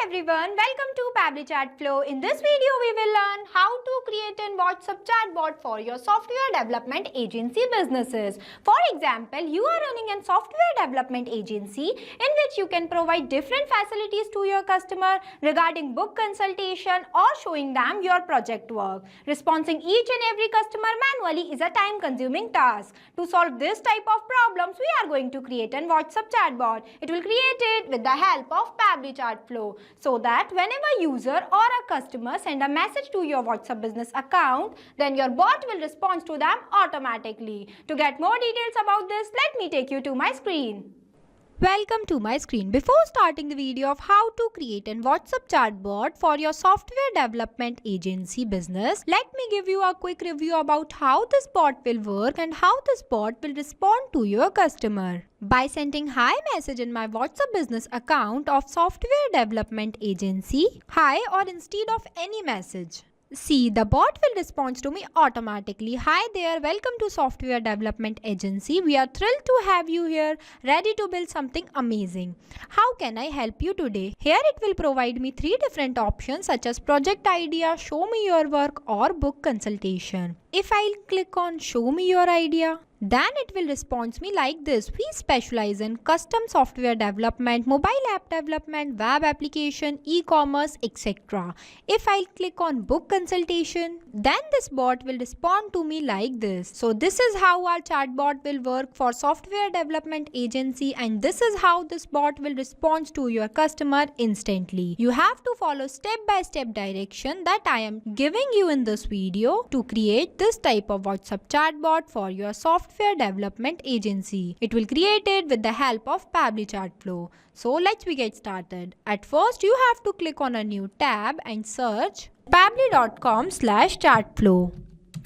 everyone, welcome to Pabbly Chat Flow. In this video, we will learn how to create a WhatsApp chatbot for your software development agency businesses. For example, you are running a software development agency in which you can provide different facilities to your customer regarding book consultation or showing them your project work. Responding each and every customer manually is a time-consuming task. To solve this type of problems, we are going to create a WhatsApp chatbot. It will create it with the help of Pabbly Chat Flow, so that whenever user or a customer send a message to your WhatsApp business account, then your bot will respond to them automatically. To get more details about this, let me take you to my screen. Welcome to my screen. Before starting the video of how to create a WhatsApp chatbot for your software development agency business, let me give you a quick review about how this bot will work and how this bot will respond to your customer. By sending hi message in my WhatsApp business account of software development agency, hi or instead of any message, see, the bot will respond to me automatically. Hi there, welcome to Software Development Agency. We are thrilled to have you here, ready to build something amazing. How can I help you today? Here it will provide me 3 different options such as project idea, show me your work or book consultation. If I'll click on show me your idea, then it will respond me like this. We specialize in custom software development, mobile app development, web application, e-commerce, etc. If I click on book consultation, then this bot will respond to me like this. So this is how our chatbot will work for software development agency, and this is how this bot will respond to your customer instantly. You have to follow step-by-step direction that I am giving you in this video to create this type of WhatsApp chatbot for your software development agency. It will create it with the help of Pabbly Chat Flow. So let's get started. At first, you have to click on a new tab and search pabbly.com/chatflow.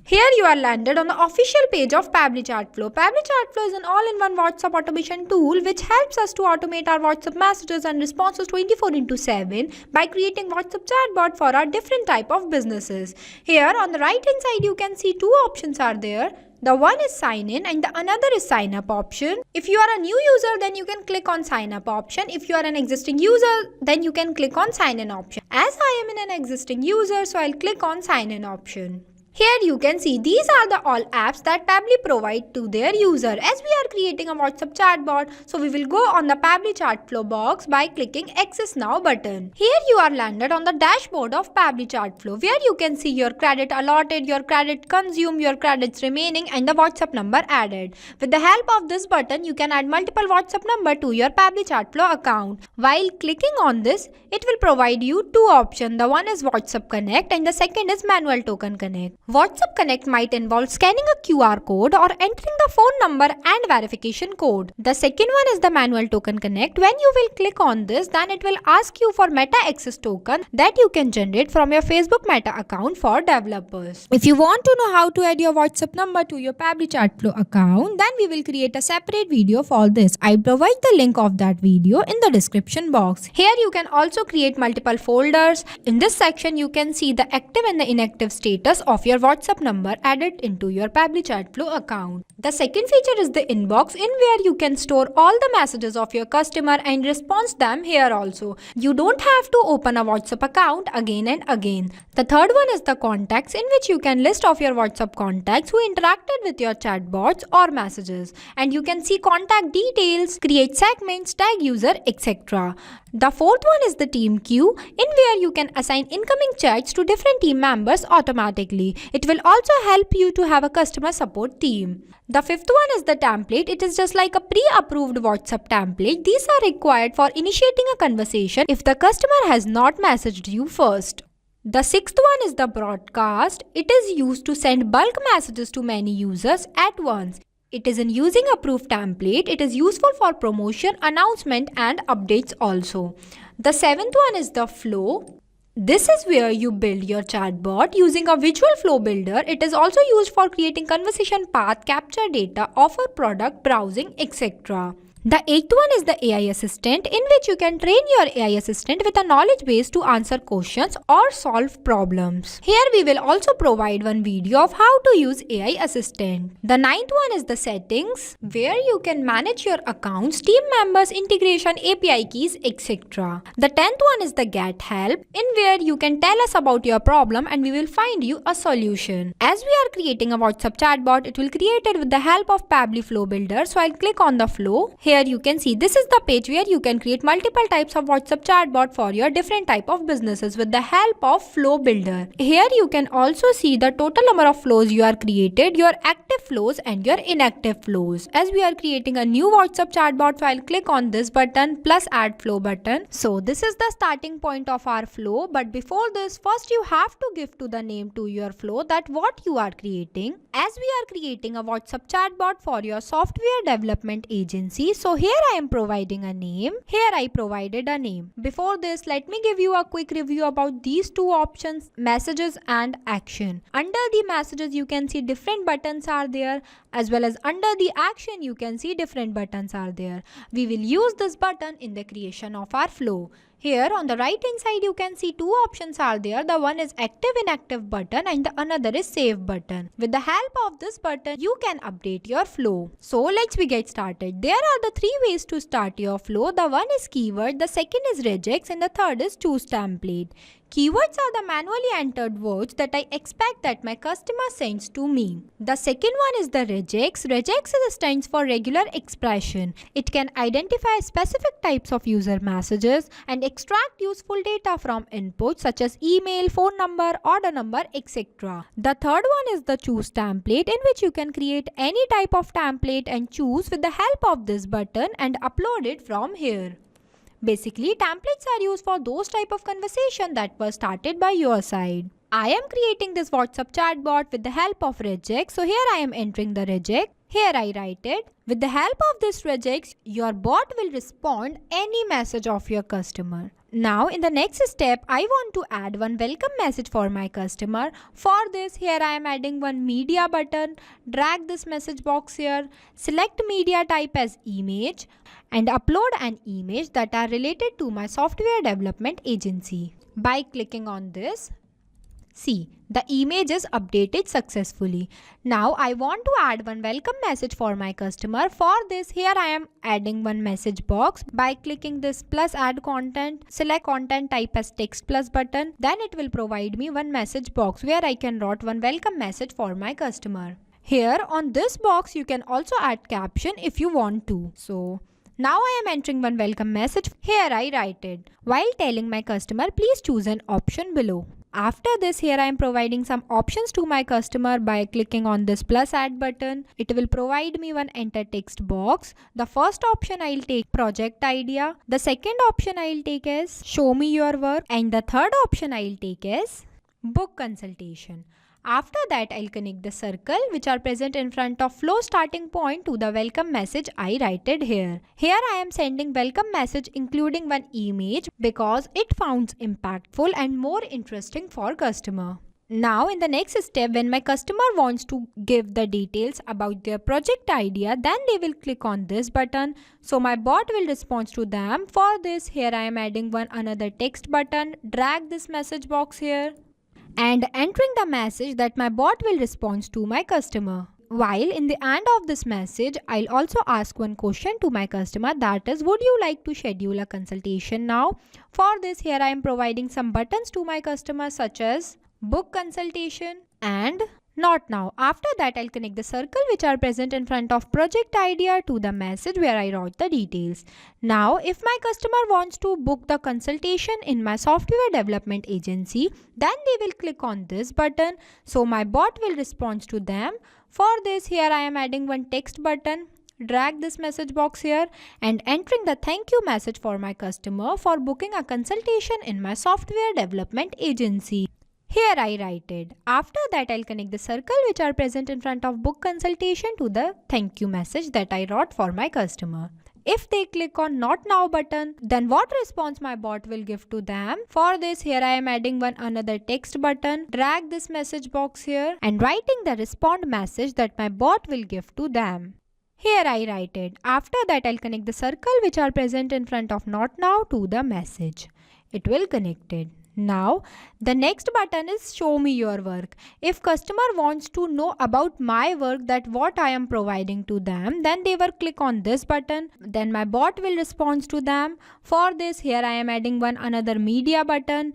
Here you are landed on the official page of Pabbly Chat Flow. Pabbly Chat Flow is an all-in-one WhatsApp automation tool which helps us to automate our WhatsApp messages and responses 24/7 by creating WhatsApp chatbot for our different type of businesses. Here on the right hand side you can see 2 options are there. The one is sign in and the another is sign up option. If you are a new user, then you can click on sign up option. If you are an existing user, then you can click on sign in option. As I am an existing user, so I'll click on sign in option. Here you can see these are the all apps that Pabbly provide to their user. As we are creating a WhatsApp chatbot, so we will go on the Pabbly Chat Flow box by clicking Access Now button. Here you are landed on the dashboard of Pabbly Chat Flow, where you can see your credit allotted, your credit consumed, your credits remaining and the WhatsApp number added. With the help of this button, you can add multiple WhatsApp number to your Pabbly Chat Flow account. While clicking on this, it will provide you 2 options. The one is WhatsApp Connect and the second is Manual Token Connect. WhatsApp Connect might involve scanning a QR code or entering the phone number and verification code. The second one is the Manual Token Connect. When you will click on this, then it will ask you for Meta Access token that you can generate from your Facebook Meta account for developers. If you want to know how to add your WhatsApp number to your Pabbly Chat Flow account, then we will create a separate video for this. I provide the link of that video in the description box. Here you can also create multiple folders. In this section, you can see the active and the inactive status of your WhatsApp number added into your Pabbly Chat Flow account. The second feature is the inbox, in where you can store all the messages of your customer and respond them here also. You don't have to open a WhatsApp account again and again. The third one is the contacts, in which you can list of your WhatsApp contacts who interacted with your chatbots or messages, and you can see contact details, create segments, tag user, etc. The fourth one is the team queue, in where you can assign incoming chats to different team members automatically. It will also help you to have a customer support team. The fifth one is the template. It is just like a pre-approved WhatsApp template. These are required for initiating a conversation if the customer has not messaged you first. The sixth one is the broadcast. It is used to send bulk messages to many users at once. It is in using approved template. It is useful for promotion, announcement and updates also. The seventh one is the flow. This is where you build your chatbot using a visual flow builder. It is also used for creating conversation path, capture data, offer product, browsing, etc. The eighth one is the AI assistant, in which you can train your AI assistant with a knowledge base to answer questions or solve problems. Here we will also provide one video of how to use AI assistant. The ninth one is the settings, where you can manage your accounts, team members, integration, API keys, etc. The 10th one is the get help, in where you can tell us about your problem and we will find you a solution. As we are creating a WhatsApp chatbot, it will create it with the help of Pabbly Flow Builder. So I'll click on the flow. Here you can see this is the page where you can create multiple types of WhatsApp chatbot for your different type of businesses with the help of Flow Builder. Here you can also see the total number of flows you are created, your active flows and your inactive flows. As we are creating a new WhatsApp chatbot, so I'll click on this button plus add flow button. So this is the starting point of our flow, but before this, first you have to give to the name to your flow that what you are creating. As we are creating a WhatsApp chatbot for your software development agency, so here I am providing a name. Here I provided a name. Before this, let me give you a quick review about these two options, messages and action. Under the messages you can see different buttons are there, as well as under the action you can see different buttons are there. We will use this button in the creation of our flow. Here on the right hand side you can see two options are there. The one is active inactive button and the another is save button. With the help of this button you can update your flow. So let's get started. There are the three ways to start your flow. The one is keyword, the second is regex and the third is choose template. Keywords are the manually entered words that I expect that my customer sends to me. The second one is the regex. Regex stands for regular expression. It can identify specific types of user messages and extract useful data from inputs such as email, phone number, order number, etc. The third one is the choose template, in which you can create any type of template and choose with the help of this button and upload it from here. Basically, templates are used for those type of conversation that were started by your side. I am creating this WhatsApp chatbot with the help of regex. So here I am entering the regex. Here I write it. With the help of this regex, your bot will respond any message of your customer. Now in the next step, I want to add one welcome message for my customer. For this, here I am adding one media button. Drag this message box here. Select media type as image and upload an image that are related to my software development agency. By clicking on this, see, the image is updated successfully. Now I want to add one welcome message for my customer. For this, here I am adding one message box. By clicking this plus add content, select content type as text plus button. Then it will provide me one message box where I can write one welcome message for my customer. Here on this box you can also add caption if you want to. So now I am entering one welcome message. Here I write it while telling my customer please choose an option below. After this, here I am providing some options to my customer by clicking on this plus add button. It will provide me one enter text box. The first option I will take project idea. The second option I will take is show me your work. And the third option I will take is book consultation. After that, I'll connect the circle which are present in front of flow starting point to the welcome message I write here. Here I am sending welcome message including one image because it founds impactful and more interesting for customer. Now in the next step, when my customer wants to give the details about their project idea, then they will click on this button. So my bot will respond to them. For this, here I am adding one another text button. Drag this message box here and entering the message that my bot will respond to my customer. While in the end of this message, I'll also ask one question to my customer, that is, would you like to schedule a consultation now? For this, here I am providing some buttons to my customer such as book consultation and not now. After that, I'll connect the circle which are present in front of project idea to the message where I wrote the details. Now, if my customer wants to book the consultation in my software development agency, then they will click on this button. So my bot will respond to them. For this, here I am adding one text button. Drag this message box here and entering the thank you message for my customer for booking a consultation in my software development agency. Here I write it. After that, I'll connect the circle which are present in front of book consultation to the thank you message that I wrote for my customer. If they click on not now button, then what response my bot will give to them? For this, here I am adding one another text button. Drag this message box here and writing the respond message that my bot will give to them. Here I write it. After that, I'll connect the circle which are present in front of not now to the message. It will connect it. Now, the next button is show me your work. If customer wants to know about my work, that what I am providing to them, then they will click on this button. Then my bot will respond to them. For this, here I am adding one another media button.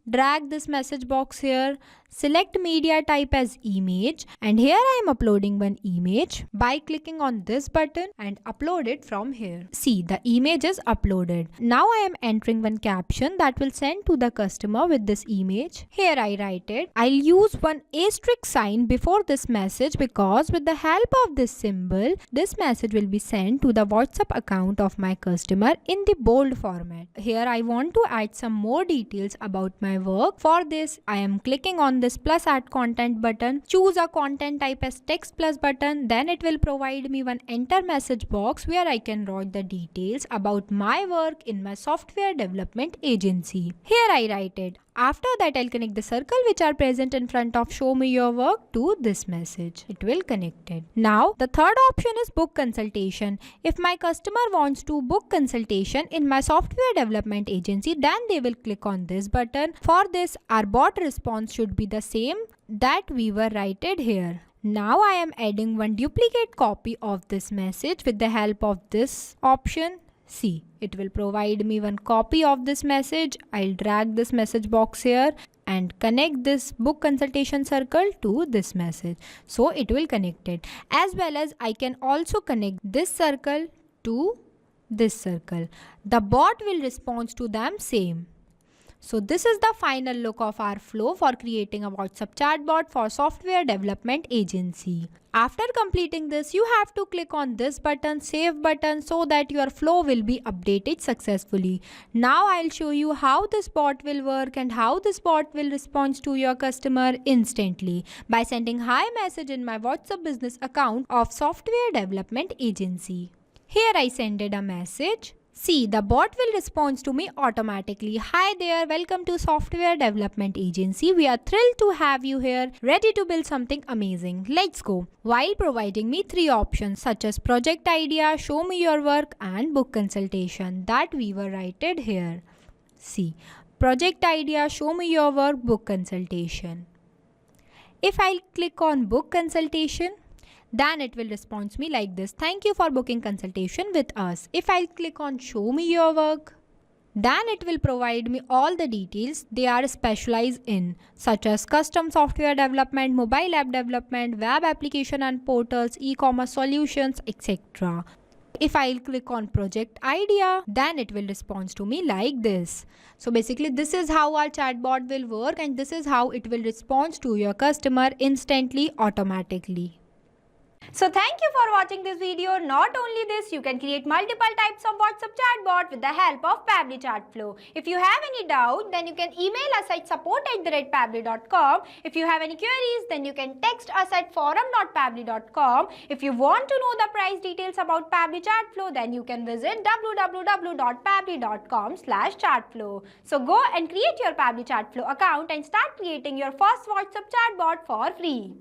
Drag this message box here, select media type as image, and here I am uploading one image by clicking on this button and upload it from here. See, the image is uploaded. Now I am entering one caption that will send to the customer with this image. Here I write it. I'll use one asterisk sign before this message because with the help of this symbol, this message will be sent to the WhatsApp account of my customer in the bold format. Here I want to add some more details about my work. For this, I am clicking on this plus add content button. Choose a content type as text plus button. Then it will provide me one enter message box where I can write the details about my work in my software development agency. Here I write it. After that, I'll connect the circle which are present in front of show me your work to this message. It will connect it. Now, the third option is book consultation. If my customer wants to book consultation in my software development agency, then they will click on this button. For this, our bot response should be the same that we were written here. Now I am adding one duplicate copy of this message with the help of this option. See, it will provide me one copy of this message. I'll drag this message box here and connect this book consultation circle to this message. So it will connect it. As well as I can also connect this circle to this circle. The bot will respond to them same. So this is the final look of our flow for creating a WhatsApp chatbot for software development agency. After completing this, you have to click on this button, save button, so that your flow will be updated successfully. Now I'll show you how this bot will work and how this bot will respond to your customer instantly by sending hi message in my WhatsApp business account of software development agency. Here I sended a message. See, the bot will respond to me automatically. Hi there, welcome to Software Development Agency. We are thrilled to have you here, ready to build something amazing. Let's go. While providing me 3 options such as project idea, show me your work and book consultation that we were written here. See, project idea, show me your work, book consultation. If I click on book consultation, then it will respond to me like this. Thank you for booking consultation with us. If I click on show me your work, then it will provide me all the details they are specialized in, such as custom software development, mobile app development, web application and portals, e-commerce solutions, etc. If I'll click on project idea, then it will respond to me like this. So basically this is how our chatbot will work and this is how it will respond to your customer instantly, automatically. So thank you for watching this video. Not only this, you can create multiple types of WhatsApp chatbot with the help of Pabbly Chatflow. If you have any doubt, then you can email us at support@pabbly.com. If you have any queries, then you can text us at forum.pabbly.com. If you want to know the price details about Pabbly Chatflow, then you can visit www.pabbly.com/chatflow. So go and create your Pabbly Chatflow account and start creating your first WhatsApp chatbot for free.